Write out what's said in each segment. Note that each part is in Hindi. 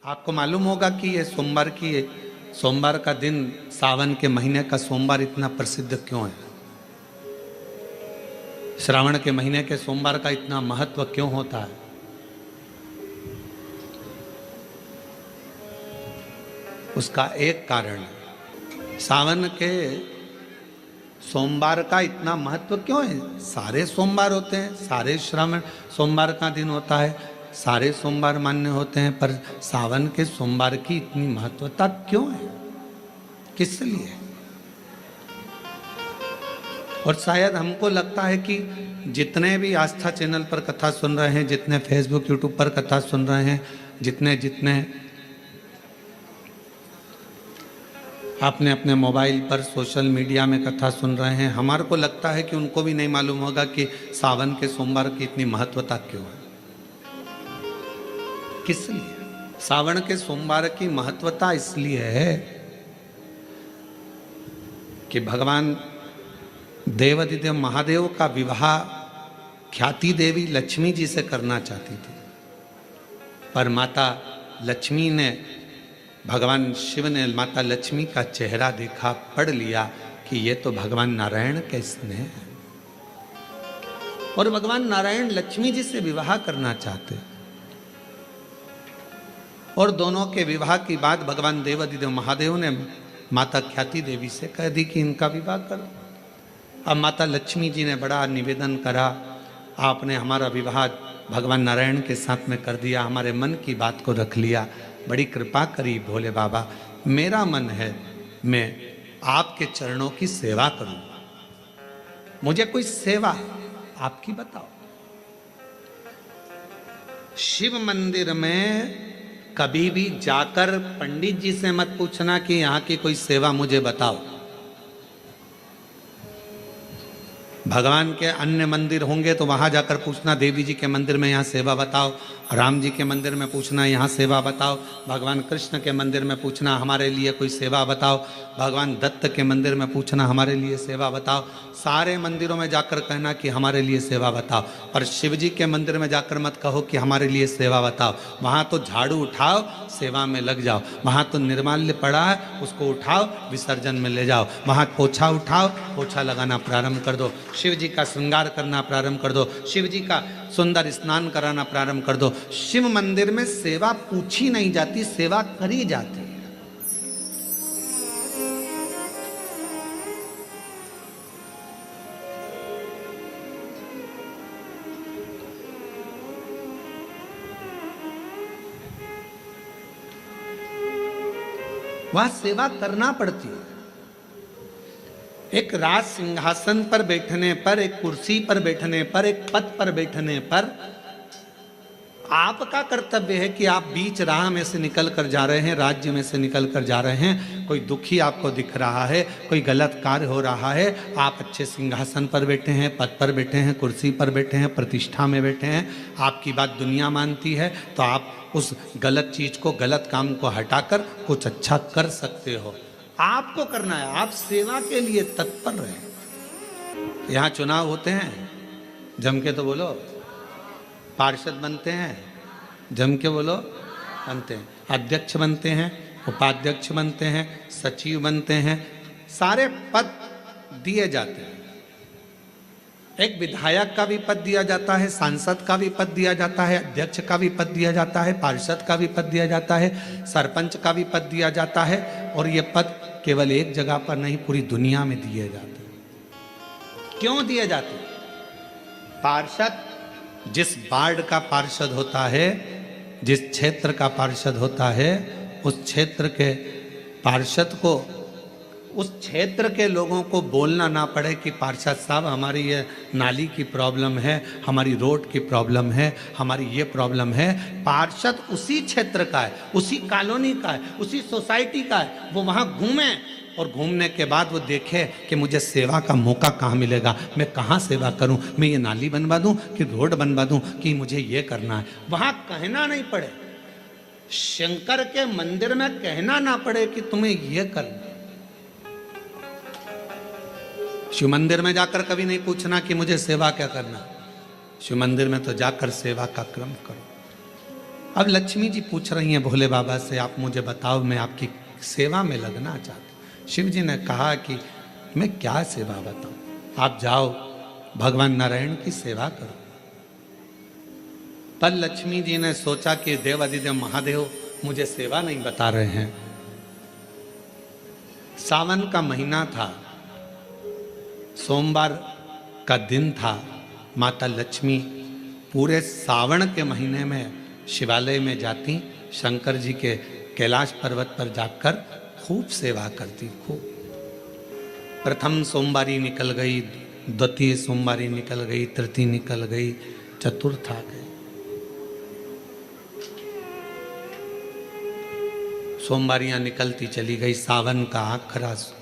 आपको मालूम होगा कि ये सोमवार का दिन सावन के महीने का सोमवार इतना प्रसिद्ध क्यों है? श्रावण के महीने के सोमवार का इतना महत्व क्यों होता है? उसका एक कारण है, सावन के सोमवार का इतना महत्व क्यों है? सारे सोमवार होते हैं, सारे श्रावण सोमवार का दिन होता है, सारे सोमवार मान्य होते हैं, पर सावन के सोमवार की इतनी महत्वता क्यों है? किस लिए? और शायद हमको लगता है कि जितने भी आस्था चैनल पर कथा सुन रहे हैं, जितने फेसबुक यूट्यूब पर कथा सुन रहे हैं, जितने आपने अपने मोबाइल पर सोशल मीडिया में कथा सुन रहे हैं, हमारे को लगता है कि उनको भी नहीं मालूम होगा कि सावन के सोमवार की इतनी महत्वता क्यों है। किस लिए? सावन के सोमवार की महत्वता इसलिए है कि भगवान देवाधिदेव महादेव का विवाह ख्याति देवी लक्ष्मी जी से करना चाहती थी, पर माता लक्ष्मी ने, भगवान शिव ने माता लक्ष्मी का चेहरा देखा, पढ़ लिया कि ये तो भगवान नारायण के स्नेह है, और भगवान नारायण लक्ष्मी जी से विवाह करना चाहते। और दोनों के विवाह की बात भगवान देवाधिदेव महादेव ने माता ख्याति देवी से कह दी कि इनका विवाह करो। अब माता लक्ष्मी जी ने बड़ा निवेदन करा, आपने हमारा विवाह भगवान नारायण के साथ में कर दिया, हमारे मन की बात को रख लिया, बड़ी कृपा करी भोले बाबा, मेरा मन है मैं आपके चरणों की सेवा करूं, मुझे कोई सेवा आपकी बताओ। शिव मंदिर में कभी भी जाकर पंडित जी से मत पूछना कि यहां की कोई सेवा मुझे बताओ। भगवान के अन्य मंदिर होंगे तो वहां जाकर पूछना, देवी जी के मंदिर में यहाँ सेवा बताओ, राम जी के मंदिर में पूछना यहाँ सेवा बताओ, भगवान कृष्ण के मंदिर में पूछना हमारे लिए कोई सेवा बताओ, भगवान दत्त के मंदिर में पूछना हमारे लिए सेवा बताओ। सारे मंदिरों में जाकर कहना कि हमारे लिए सेवा बताओ, पर शिव जी के मंदिर में जाकर मत कहो कि हमारे लिए सेवा बताओ। वहाँ तो झाड़ू उठाओ, सेवा में लग जाओ, वहाँ तो निर्माल्य पड़ा है उसको उठाओ, विसर्जन में ले जाओ, वहाँ पोछा उठाओ, पोछा लगाना प्रारंभ कर दो, शिव जी का श्रृंगार करना प्रारंभ कर दो, शिव जी का सुंदर स्नान कराना प्रारंभ कर दो। शिव मंदिर में सेवा पूछी नहीं जाती, सेवा करी जाती है। वहां सेवा करना पड़ती है। एक राज सिंहासन पर बैठने पर, एक कुर्सी पर बैठने पर, एक पद पर बैठने पर आपका कर्तव्य है कि आप बीच राह में से निकल कर जा रहे हैं, राज्य में से निकल कर जा रहे हैं, कोई दुखी आपको दिख रहा है, कोई गलत कार्य हो रहा है, आप अच्छे सिंहासन पर बैठे हैं, पद पर बैठे हैं, कुर्सी पर बैठे हैं, प्रतिष्ठा में बैठे हैं, आपकी बात दुनिया मानती है, तो आप उस गलत चीज को, गलत काम को हटाकर कुछ अच्छा कर सकते हो। आपको करना है, आप सेवा के लिए तत्पर रहे। यहाँ चुनाव होते हैं, जम के तो बोलो, पार्षद बनते हैं, जम के बोलो, बनते हैं, अध्यक्ष बनते हैं, उपाध्यक्ष बनते हैं, सचिव बनते हैं, सारे पद दिए जाते हैं। एक विधायक का भी पद दिया जाता है, सांसद का भी पद दिया जाता है, अध्यक्ष का भी पद दिया जाता है, पार्षद का भी पद दिया जाता है, सरपंच का भी पद दिया जाता है, और ये पद केवल एक जगह पर नहीं, पूरी दुनिया में दिए जाते हैं। क्यों दिए जाते हैं? पार्षद जिस वार्ड का पार्षद होता है, जिस क्षेत्र का पार्षद होता है, उस क्षेत्र के पार्षद को, उस क्षेत्र के लोगों को बोलना ना पड़े कि पार्षद साहब हमारी ये नाली की प्रॉब्लम है, हमारी रोड की प्रॉब्लम है, हमारी ये प्रॉब्लम है। पार्षद उसी क्षेत्र का है, उसी कॉलोनी का है, उसी सोसाइटी का है, वो वहाँ घूमे और घूमने के बाद वो देखे कि मुझे सेवा का मौका कहाँ मिलेगा, मैं कहाँ सेवा करूँ, मैं ये नाली बनवा दूँ कि रोड बनवा दूँ कि मुझे ये करना है। वहाँ कहना नहीं पड़े, शंकर के मंदिर में कहना ना पड़े कि तुम्हें ये करना। शिव मंदिर में जाकर कभी नहीं पूछना कि मुझे सेवा क्या करना, शिव मंदिर में तो जाकर सेवा का क्रम करो। अब लक्ष्मी जी पूछ रही हैं भोले बाबा से, आप मुझे बताओ, मैं आपकी सेवा में लगना चाहती हूँ। शिव जी ने कहा कि मैं क्या सेवा बताऊं, आप जाओ भगवान नारायण की सेवा करो। पर लक्ष्मी जी ने सोचा कि देवादिदेव महादेव मुझे सेवा नहीं बता रहे हैं। सावन का महीना था, सोमवार का दिन था। माता लक्ष्मी पूरे सावन के महीने में शिवालय में जाती, शंकर जी के कैलाश पर्वत पर जाकर खूब सेवा करती। खूब प्रथम सोमवारी निकल गई, द्वितीय सोमवारी निकल गई, तृतीय निकल गई, चतुर्थ आ गई। सोमवारियां निकलती चली गई। सावन का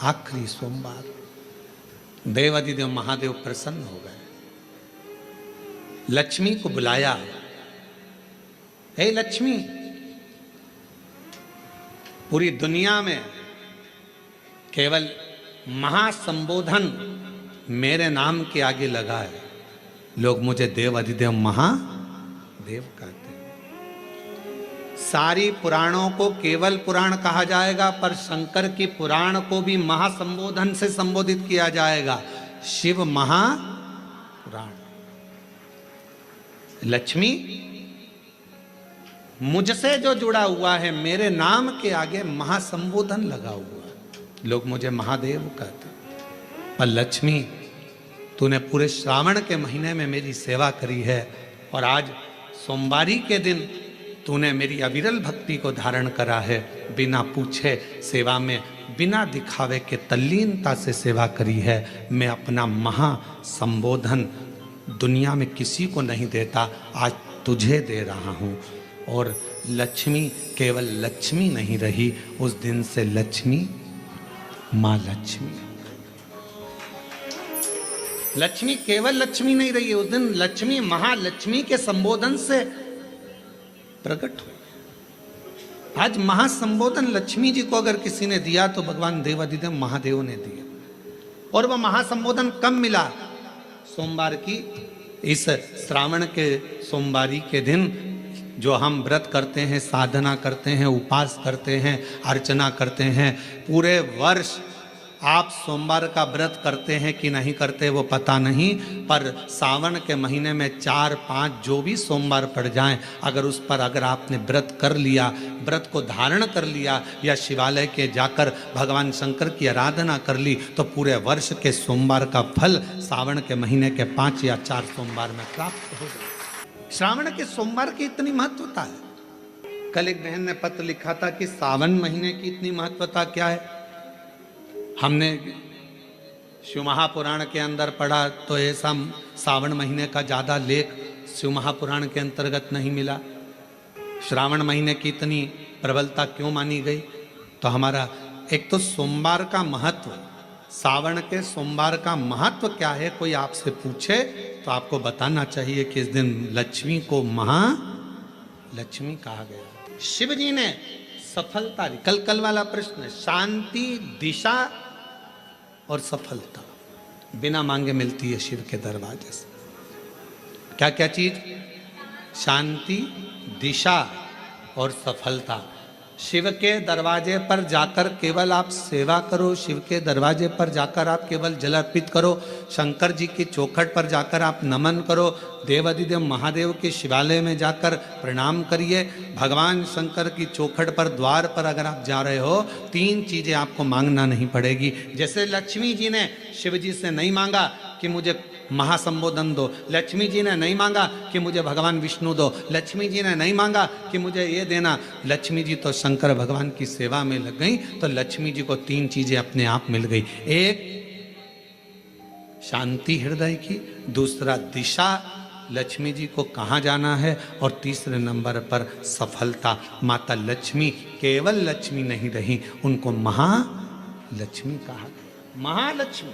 आखिरी सोमवार, देवादिदेव महादेव प्रसन्न हो गए। लक्ष्मी को बुलाया, हे लक्ष्मी, पूरी दुनिया में केवल महासंबोधन मेरे नाम के आगे लगा है। लोग मुझे देव अधिदेव महादेव कहते हैं। सारी पुराणों को केवल पुराण कहा जाएगा, पर शंकर की पुराण को भी महासंबोधन से संबोधित किया जाएगा, शिव महापुराण। लक्ष्मी, मुझसे जो जुड़ा हुआ है, मेरे नाम के आगे महासंबोधन लगा हुआ है, लोग मुझे महादेव कहते हैं। पर लक्ष्मी, तूने पूरे श्रावण के महीने में मेरी सेवा करी है, और आज सोमवारी के दिन तूने मेरी अविरल भक्ति को धारण करा है। बिना पूछे सेवा में, बिना दिखावे के तल्लीनता से सेवा करी है। मैं अपना महासंबोधन दुनिया में किसी को नहीं देता, आज तुझे दे रहा हूँ। और लक्ष्मी केवल लक्ष्मी नहीं रही, उस दिन से लक्ष्मी माँ लक्ष्मी। लक्ष्मी केवल लक्ष्मी नहीं रही, उस दिन लक्ष्मी महालक्ष्मी के संबोधन से प्रकट हुई। आज महासंबोधन लक्ष्मी जी को अगर किसी ने दिया तो भगवान देवादिदेव महादेव ने दिया। और वह महासंबोधन कब मिला? सोमवार की इस श्रावण के सोमवारी के दिन जो हम व्रत करते हैं, साधना करते हैं, उपास करते हैं, अर्चना करते हैं। पूरे वर्ष आप सोमवार का व्रत करते हैं कि नहीं करते वो पता नहीं, पर सावन के महीने में 4-5 जो भी सोमवार पड़ जाएं, अगर उस पर अगर आपने व्रत कर लिया, व्रत को धारण कर लिया, या शिवालय के जाकर भगवान शंकर की आराधना कर ली, तो पूरे वर्ष के सोमवार का फल सावन के महीने के 5 या 4 सोमवार में प्राप्त हो जाए। श्रावण के सोमवार की इतनी महत्वता है। कल एक बहन ने पत्र लिखा था कि सावन महीने की इतनी महत्वता क्या है। हमने शिव महापुराण के अंदर पढ़ा तो ऐसा सावन महीने का ज़्यादा लेख शिव महापुराण के अंतर्गत नहीं मिला। श्रावण महीने की इतनी प्रबलता क्यों मानी गई? तो हमारा एक तो सोमवार का महत्व, सावन के सोमवार का महत्व क्या है, कोई आपसे पूछे तो आपको बताना चाहिए कि इस दिन लक्ष्मी को महालक्ष्मी कहा गया। शिव जी ने सफलता, कल वाला प्रश्न, शांति, दिशा और सफलता बिना मांगे मिलती है शिव के दरवाजे से। क्या क्या चीज? शांति, दिशा और सफलता। शिव के दरवाजे पर जाकर केवल आप सेवा करो, शिव के दरवाजे पर जाकर आप केवल जल अर्पित करो, शंकर जी की चौखट पर जाकर आप नमन करो, देवादिदेव महादेव के शिवालय में जाकर प्रणाम करिए। भगवान शंकर की चौखट पर, द्वार पर अगर आप जा रहे हो, 3 चीजें आपको मांगना नहीं पड़ेगी। जैसे लक्ष्मी जी ने शिव जी से नहीं मांगा कि मुझे महासंबोधन दो, लक्ष्मी जी ने नहीं मांगा कि मुझे भगवान विष्णु दो, लक्ष्मी जी ने नहीं मांगा कि मुझे ये देना। लक्ष्मी जी तो शंकर भगवान की सेवा में लग गई, तो लक्ष्मी जी को 3 चीजें अपने आप मिल गई। एक शांति हृदय की, दूसरा दिशा, लक्ष्मी जी को कहाँ जाना है, और तीसरे नंबर पर सफलता। माता लक्ष्मी केवल लक्ष्मी नहीं रही, उनको महालक्ष्मी कहा गया। महालक्ष्मी